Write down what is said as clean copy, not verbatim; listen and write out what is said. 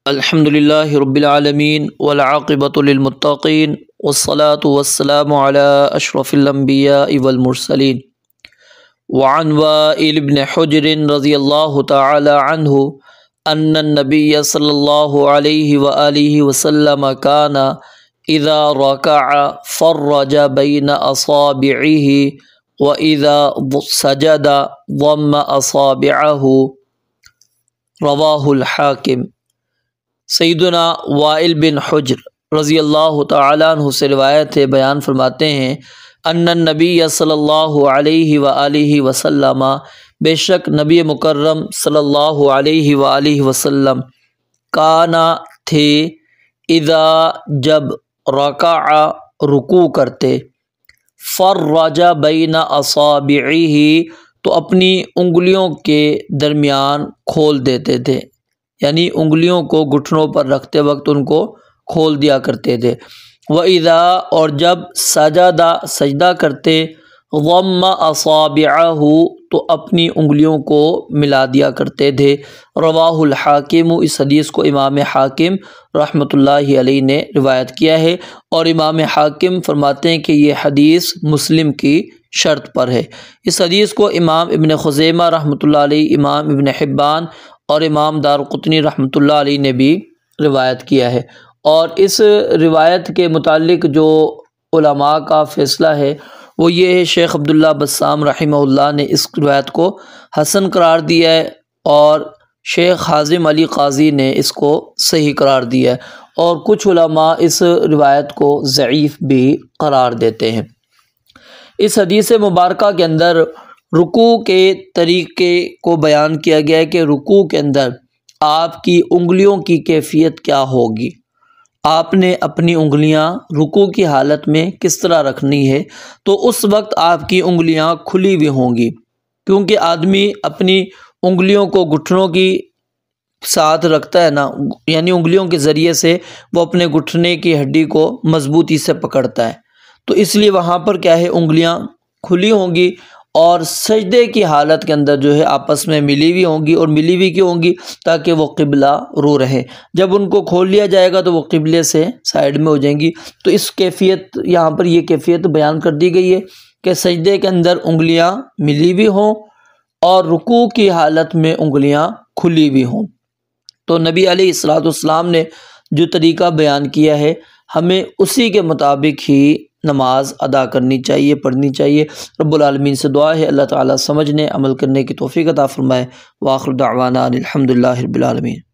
الحمد للہ رب العالمین والعاقبۃ للمتقین والصلاة والسلام علی اشرف الانبیاء والمرسلین وعن وائل بن حجر رضی اللہ تعالی عنہ ان النبی صلی اللہ علیہ وآلہ وسلم کان اذا رکع فرج بین اصابعہ واذا سجد ضم اصابعہ رواہ الحاکم۔ سیدنا وائل بن حجر رضی اللہ تعالیٰ عنہ سے روایت ہے، بیان فرماتے ہیں ان النبی صلی اللہ علیہ وآلہ وسلم، بے شک نبی مکرم صلی اللہ علیہ وآلہ وسلم، کانا تھے، اذا جب، رکع رکوع کرتے، فرج بین اصابعہ تو اپنی انگلیوں کے درمیان کھول دیتے تھے، یعنی انگلیوں کو گھٹنوں پر رکھتے وقت ان کو کھول دیا کرتے تھے۔ وَإِذَا اور جب سجدہ سجدہ کرتے، ضم اصابعہ تو اپنی انگلیوں کو ملا دیا کرتے تھے۔ رواہ الحاکم، اس حدیث کو امام حاکم رحمۃ اللہ علیہ نے روایت کیا ہے، اور امام حاکم فرماتے ہیں کہ یہ حدیث مسلم کی شرط پر ہے۔ اس حدیث کو امام ابن خزیمہ رحمۃ اللہ علیہ، امام ابن حبان اور امام دارقطنی رحمۃ اللہ علیہ نے بھی روایت کیا ہے، اور اس روایت کے متعلق جو علماء کا فیصلہ ہے وہ یہ ہے، شیخ عبداللہ بسام رحمہ اللہ نے اس روایت کو حسن قرار دیا ہے، اور شیخ حازم علی قاضی نے اس کو صحیح قرار دیا ہے، اور کچھ علماء اس روایت کو ضعیف بھی قرار دیتے ہیں۔ اس حدیث مبارکہ کے اندر رکوع کے طریقے کو بیان کیا گیا ہے کہ رکوع کے اندر آپ کی انگلیوں کی کیفیت کیا ہوگی، آپ نے اپنی انگلیاں رکوع کی حالت میں کس طرح رکھنی ہے۔ تو اس وقت آپ کی انگلیاں کھلی ہوئی ہوں گی، کیونکہ آدمی اپنی انگلیوں کو گھٹنوں کی ساتھ رکھتا ہے نا، یعنی انگلیوں کے ذریعے سے وہ اپنے گھٹنے کی ہڈی کو مضبوطی سے پکڑتا ہے، تو اس لیے وہاں پر کیا ہے، انگلیاں کھلی ہوں گی، اور سجدے کی حالت کے اندر جو ہے آپس میں ملی ہوئی ہوں گی، اور ملی ہوئی کیوں ہوں گی؟ تاکہ وہ قبلہ رو رہے۔ جب ان کو کھول لیا جائے گا تو وہ قبلے سے سائیڈ میں ہو جائیں گی۔ تو اس کیفیت، یہاں پر یہ کیفیت بیان کر دی گئی ہے کہ سجدے کے اندر انگلیاں ملی ہوئی ہوں اور رکوع کی حالت میں انگلیاں کھلی ہوئی ہوں۔ تو نبی علیہ الصلوۃ والسلام نے جو طریقہ بیان کیا ہے، ہمیں اسی کے مطابق ہی نماز ادا کرنی چاہیے، پڑھنی چاہیے۔ رب العالمین سے دعا ہے اللہ تعالیٰ سمجھنے، عمل کرنے کی توفیق عطا فرمائے۔ وآخر دعوانا الحمد للہ رب العالمین۔